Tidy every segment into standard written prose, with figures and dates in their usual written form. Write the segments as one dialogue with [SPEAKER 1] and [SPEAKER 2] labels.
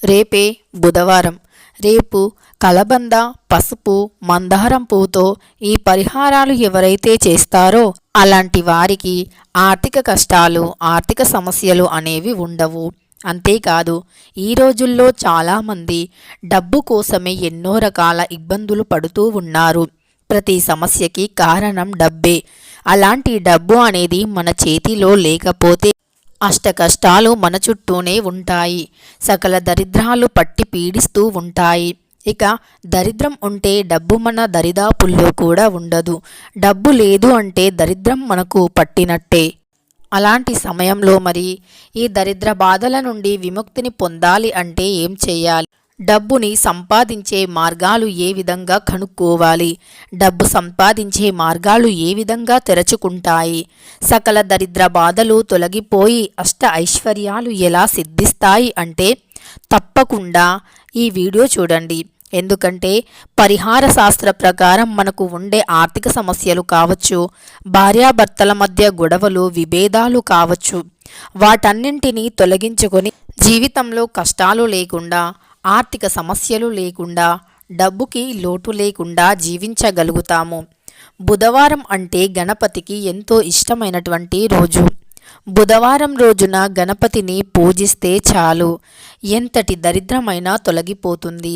[SPEAKER 1] రేపే బుధవారం. రేపు కలబంద, పసుపు, మందారం పువ్వుతో ఈ పరిహారాలు ఎవరైతే చేస్తారో అలాంటి వారికి ఆర్థిక కష్టాలు, ఆర్థిక సమస్యలు అనేవి ఉండవు. అంతేకాదు, ఈ రోజుల్లో చాలామంది డబ్బు కోసమే ఎన్నో రకాల ఇబ్బందులు పడుతూ ఉన్నారు. ప్రతి సమస్యకి కారణం డబ్బే. అలాంటి డబ్బు అనేది మన చేతిలో లేకపోతే అష్ట కష్టాలు మన చుట్టూనే ఉంటాయి. సకల దరిద్రాలు పట్టి పీడిస్తూ ఉంటాయి. ఇక దరిద్రం ఉంటే డబ్బు మన దరిదాపుల్లో కూడా ఉండదు. డబ్బు లేదు అంటే దరిద్రం మనకు పట్టినట్టే. అలాంటి సమయంలో మరి ఈ దరిద్ర బాధల నుండి విముక్తిని పొందాలి అంటే ఏం చేయాలి? డబ్బుని సంపాదించే మార్గాలు ఏ విధంగా కనుక్కోవాలి? డబ్బు సంపాదించే మార్గాలు ఏ విధంగా తెరచుకుంటాయి? సకల దరిద్ర బాధలు తొలగిపోయి అష్ట ఐశ్వర్యాలు ఎలా సిద్ధిస్తాయి అంటే తప్పకుండా ఈ వీడియో చూడండి. ఎందుకంటే పరిహార శాస్త్ర ప్రకారం మనకు ఉండే ఆర్థిక సమస్యలు కావచ్చు, భార్యాభర్తల మధ్య గొడవలు, విభేదాలు కావచ్చు, వాటన్నింటినీ తొలగించుకొని జీవితంలో కష్టాలు లేకుండా, ఆర్థిక సమస్యలు లేకుండా, డబ్బుకి లోటు లేకుండా జీవించగలుగుతాము. బుధవారం అంటే గణపతికి ఎంతో ఇష్టమైనటువంటి రోజు. బుధవారం రోజున గణపతిని పూజిస్తే చాలు, ఎంతటి దరిద్రమైనా తొలగిపోతుంది.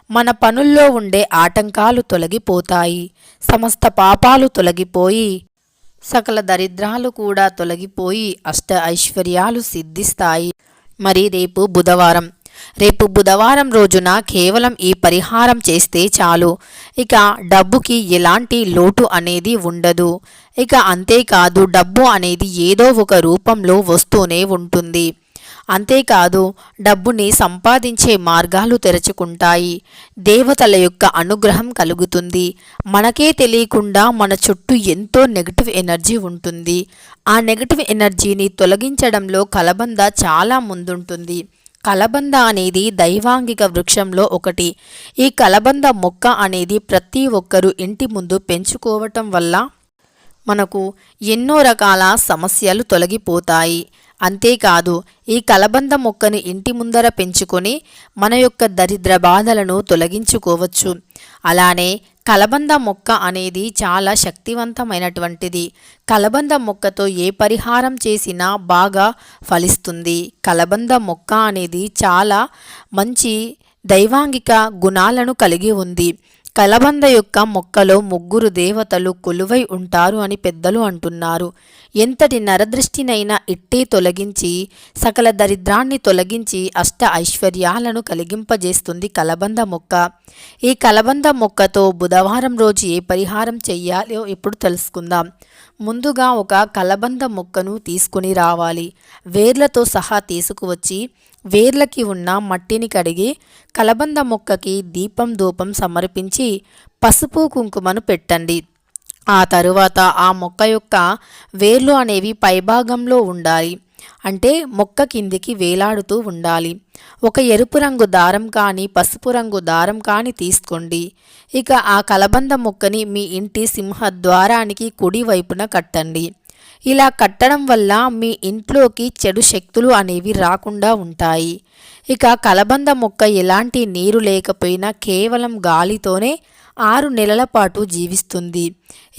[SPEAKER 1] మన పనుల్లో ఉండే ఆటంకాలు తొలగిపోతాయి. సమస్త పాపాలు తొలగిపోయి సకల దరిద్రాలు కూడా తొలగిపోయి అష్ట ఐశ్వర్యాలు సిద్ధిస్తాయి. మరి రేపు బుధవారం రోజున కేవలం ఈ పరిహారం చేస్తే చాలు. ఇక డబ్బుకి ఎలాంటి లోటు అనేది ఉండదు. ఇక అంతేకాదు, డబ్బు అనేది ఏదో ఒక రూపంలో వస్తూనే ఉంటుంది. అంతేకాదు, డబ్బుని సంపాదించే మార్గాలు తెరుచుకుంటాయి. దేవతల యొక్క అనుగ్రహం కలుగుతుంది. మనకే తెలియకుండా మన చుట్టూ ఎంతో నెగటివ్ ఎనర్జీ ఉంటుంది. ఆ నెగటివ్ ఎనర్జీని తొలగించడంలో కలబంద చాలా ముందుంటుంది. కలబంద అనేది దైవాంగిక వృక్షంలో ఒకటి. ఈ కలబంద మొక్క అనేది ప్రతి ఒక్కరూ ఇంటి ముందు పెంచుకోవటం వల్ల మనకు ఎన్నో రకాల సమస్యలు తొలగిపోతాయి. అంతేకాదు, ఈ కలబంద మొక్కని ఇంటి ముందర పెంచుకొని మన యొక్క దరిద్ర బాధలను తొలగించుకోవచ్చు. అలానే కలబంద మొక్క అనేది చాలా శక్తివంతమైనటువంటిది. కలబంద మొక్కతో ఏ పరిహారం చేసినా బాగా ఫలిస్తుంది. కలబంద మొక్క అనేది చాలా మంచి దైవాంగిక గుణాలను కలిగి ఉంది. కలబంద యొక్క మొక్కలో 3 దేవతలు కొలువై ఉంటారు అని పెద్దలు అంటున్నారు. ఎంతటి నరదృష్టినైనా ఇట్టే తొలగించి సకల దరిద్రాన్ని తొలగించి అష్ట ఐశ్వర్యాలను కలిగింపజేస్తుంది కలబంద మొక్క. ఈ కలబంద మొక్కతో బుధవారం రోజు ఏ పరిహారం చెయ్యాలో ఇప్పుడు తెలుసుకుందాం. ముందుగా ఒక కలబంద మొక్కను తీసుకుని రావాలి. వేర్లతో సహా తీసుకువచ్చి వేర్లకి ఉన్న మట్టిని కడిగి కలబంద మొక్కకి దీపం ధూపం సమర్పించి పసుపు కుంకుమను పెట్టండి. ఆ తరువాత ఆ మొక్క యొక్క వేర్లు అనేవి పైభాగంలో ఉండాలి. అంటే మొక్క కిందికి వేలాడుతూ ఉండాలి. ఒక ఎరుపు రంగు దారం కానీ పసుపు రంగు దారం కానీ తీసుకోండి. ఇక ఆ కలబంద మొక్కని మీ ఇంటి సింహద్వారానికి కుడి వైపున కట్టండి. ఇలా కట్టడం వల్ల మీ ఇంట్లోకి చెడు శక్తులు అనేవి రాకుండా ఉంటాయి. ఇక కలబంద మొక్క ఎలాంటి నీరు లేకపోయినా కేవలం గాలితోనే 6 నెలల పాటు జీవిస్తుంది.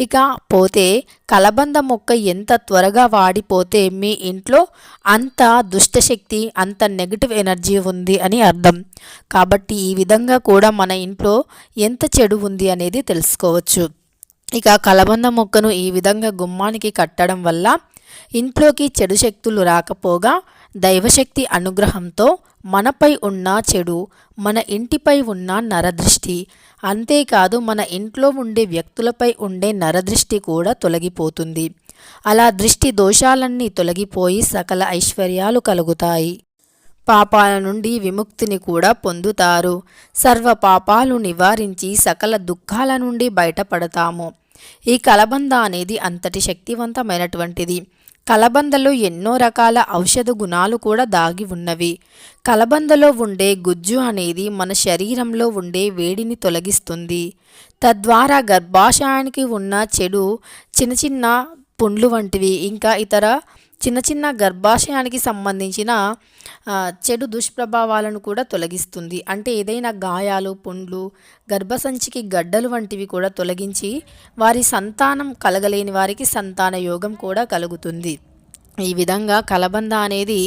[SPEAKER 1] ఇక పోతే కలబంద మొక్క ఎంత త్వరగా వాడిపోతే మీ ఇంట్లో అంత దుష్టశక్తి, అంత నెగిటివ్ ఎనర్జీ ఉంది అని అర్థం. కాబట్టి ఈ విధంగా కూడా మన ఇంట్లో ఎంత చెడు ఉంది అనేది తెలుసుకోవచ్చు. ఇక కలబంద మొక్కను ఈ విధంగా గుమ్మానికి కట్టడం వల్ల ఇంట్లోకి చెడు శక్తులు రాకపోగా దైవశక్తి అనుగ్రహంతో మనపై ఉన్న చెడు, మన ఇంటిపై ఉన్న నరదృష్టి, అంతేకాదు మన ఇంట్లో ఉండే వ్యక్తులపై ఉండే నరదృష్టి కూడా తొలగిపోతుంది. అలా దృష్టి దోషాలన్నీ తొలగిపోయి సకల ఐశ్వర్యాలు కలుగుతాయి. పాపాల నుండి విముక్తిని కూడా పొందుతారు. సర్వ పాపాలు నివారించి సకల దుఃఖాల నుండి బయటపడతాము. ఈ కలబంద అనేది అంతటి శక్తివంతమైనటువంటిది. కలబందలో ఎన్నో రకాల ఔషధ గుణాలు కూడా దాగి ఉన్నవి. కలబందలో ఉండే గుజ్జు అనేది మన శరీరంలో ఉండే వేడిని తొలగిస్తుంది. తద్వారా గర్భాశయానికి ఉన్న చెడు, చిన్న చిన్న పుండ్లు వంటివి, ఇంకా ఇతర చిన్న చిన్న గర్భాశయానికి సంబంధించిన చెడు దుష్ప్రభావాలను కూడా తొలగిస్తుంది. అంటే ఏదైనా గాయాలు, పుండ్లు, గర్భసంచికి గడ్డలు వంటివి కూడా తొలగించి వారి సంతానం కలగలేని వారికి సంతాన యోగం కూడా కలుగుతుంది. ఈ విధంగా కలబంద అనేది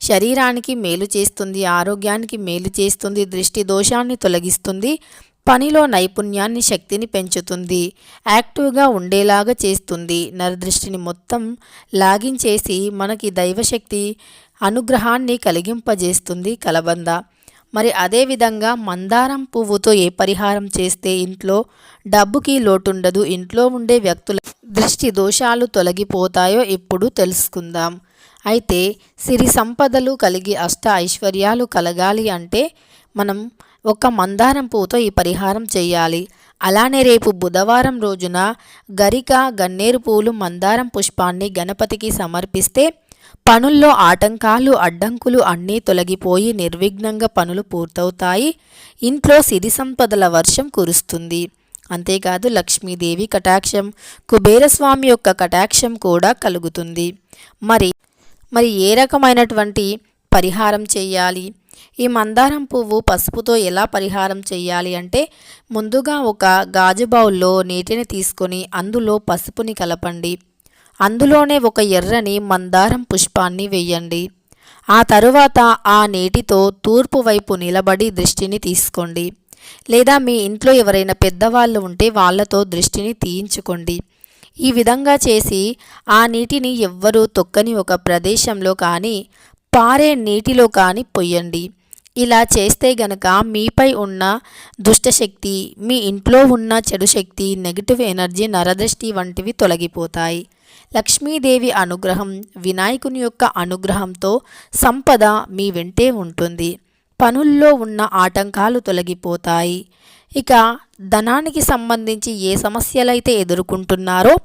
[SPEAKER 1] శరీరానికి మేలు చేస్తుంది, ఆరోగ్యానికి మేలు చేస్తుంది, దృష్టి దోషాన్ని తొలగిస్తుంది, పనిలో నైపుణ్యాన్ని, శక్తిని పెంచుతుంది, యాక్టివ్గా ఉండేలాగా చేస్తుంది, నరదృష్టిని మొత్తం లాగించేసి మనకి దైవశక్తి అనుగ్రహాన్ని కలిగింపజేస్తుంది కలబంద. మరి అదేవిధంగా మందారం పువ్వుతో ఏ పరిహారం చేస్తే ఇంట్లో డబ్బుకి లోటుండదు, ఇంట్లో ఉండే వ్యక్తుల దృష్టి దోషాలు తొలగిపోతాయో ఇప్పుడు తెలుసుకుందాం. అయితే సిరి సంపదలు కలిగి అష్ట ఐశ్వర్యాలు కలగాలి అంటే మనం ఒక మందారం పువ్వుతో ఈ పరిహారం చేయాలి. అలానే రేపు బుధవారం రోజున గరిక, గన్నేరు పువ్వులు, మందారం పుష్పాన్ని గణపతికి సమర్పిస్తే పనుల్లో ఆటంకాలు, అడ్డంకులు అన్నీ తొలగిపోయి నిర్విఘ్నంగా పనులు పూర్తవుతాయి. ఇంట్లో సిరి సంపదల వర్షం కురుస్తుంది. అంతేకాదు లక్ష్మీదేవి కటాక్షం, కుబేరస్వామి యొక్క కటాక్షం కూడా కలుగుతుంది. మరి ఏ రకమైనటువంటి పరిహారం చేయాలి? ఈ మందారం పువ్వు పసుపుతో ఎలా పరిహారం చేయాలి అంటే ముందుగా ఒక గాజు బౌల్లో నీటిని తీసుకొని అందులో పసుపుని కలపండి. అందులోనే ఒక ఎర్రని మందారం పుష్పాన్ని వేయండి. ఆ తరువాత ఆ నీటితో తూర్పు వైపు నిలబడి దృష్టిని తీసుకోండి. లేదా మీ ఇంట్లో ఎవరైనా పెద్దవాళ్ళు ఉంటే వాళ్ళతో దృష్టిని తీయించుకోండి. ఈ విధంగా చేసి ఆ నీటిని ఎవ్వరూ తొక్కని ఒక ప్రదేశంలో కానీ పారే నీటిలో కానీ పొయ్యండి. ఇలా చేస్తే గనక మీపై ఉన్న దుష్టశక్తి, మీ ఇంట్లో ఉన్న చెడు శక్తి, నెగిటివ్ ఎనర్జీ, నరదృష్టి వంటివి తొలగిపోతాయి. లక్ష్మీదేవి అనుగ్రహం, వినాయకుని యొక్క అనుగ్రహంతో సంపద మీ వెంటే ఉంటుంది. పనుల్లో ఉన్న ఆటంకాలు తొలగిపోతాయి. ఇక ధనానికి సంబంధించి ఏ సమస్యలైతే ఎదుర్కొంటున్నారో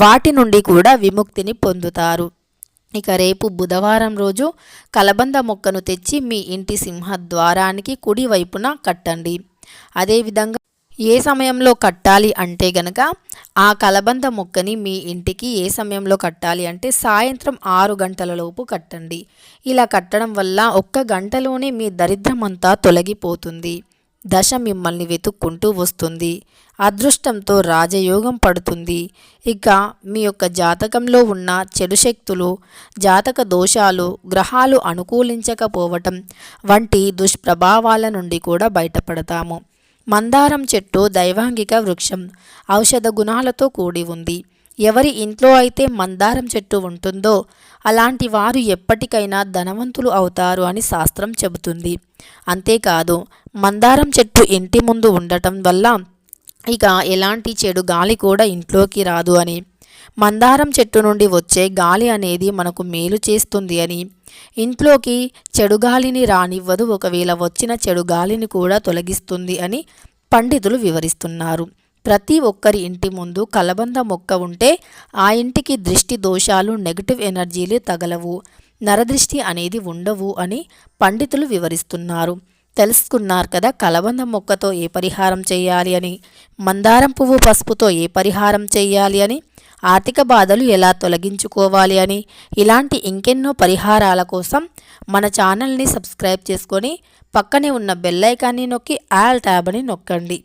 [SPEAKER 1] వాటి నుండి కూడా విముక్తిని పొందుతారు. ఇక రేపు బుధవారం రోజు కలబంద మొక్కను తెచ్చి మీ ఇంటి సింహద్వారానికి కుడి వైపున కట్టండి. అదేవిధంగా ఏ సమయంలో కట్టాలి అంటే గనక ఆ కలబంద మొక్కని మీ ఇంటికి ఏ సమయంలో కట్టాలి అంటే సాయంత్రం 6 గంటల లోపు కట్టండి. ఇలా కట్టడం వల్ల 1 గంటలోనే మీ దరిద్రం అంతా తొలగిపోతుంది. దశ మిమ్మల్ని వెతుక్కుంటూ వస్తుంది. అదృష్టంతో రాజయోగం పడుతుంది. ఇక మీ యొక్క జాతకంలో ఉన్న చెడు శక్తులు, జాతక దోషాలు, గ్రహాలు అనుకూలించకపోవటం వంటి దుష్ప్రభావాల నుండి కూడా బయటపడతాము. మందారం చెట్టు దైవాంగిక వృక్షం, ఔషధ గుణాలతో కూడి ఉంది. ఎవరి ఇంట్లో అయితే మందారం చెట్టు ఉంటుందో అలాంటి వారు ఎప్పటికైనా ధనవంతులు అవుతారు అని శాస్త్రం చెబుతుంది. అంతేకాదు మందారం చెట్టు ఇంటి ముందు ఉండటం వల్ల ఇక ఎలాంటి చెడు గాలి కూడా ఇంట్లోకి రాదు అని, మందారం చెట్టు నుండి వచ్చే గాలి అనేది మనకు మేలు చేస్తుంది అని, ఇంట్లోకి చెడు గాలిని రానివ్వదు, ఒకవేళ వచ్చిన చెడు గాలిని కూడా తొలగిస్తుంది అని పండితులు వివరిస్తున్నారు. ప్రతి ఒక్కరి ఇంటి ముందు కలబంద మొక్క ఉంటే ఆ ఇంటికి దృష్టి దోషాలు, నెగిటివ్ ఎనర్జీలు తగలవు, నరదృష్టి అనేది ఉండవు అని పండితులు వివరిస్తున్నారు. తెలుసుకున్నారు కదా కలబంద మొక్కతో ఏ పరిహారం చేయాలి అని, మందారం పువ్వు పసుపుతో ఏ పరిహారం చేయాలి అని, ఆర్థిక బాధలు ఎలా తొలగించుకోవాలి అని. ఇలాంటి ఇంకెన్నో పరిహారాల కోసం మన ఛానల్ని సబ్స్క్రైబ్ చేసుకొని పక్కనే ఉన్న బెల్ ఐకాన్ని నొక్కి ఆల్ ట్యాబ్ అని నొక్కండి.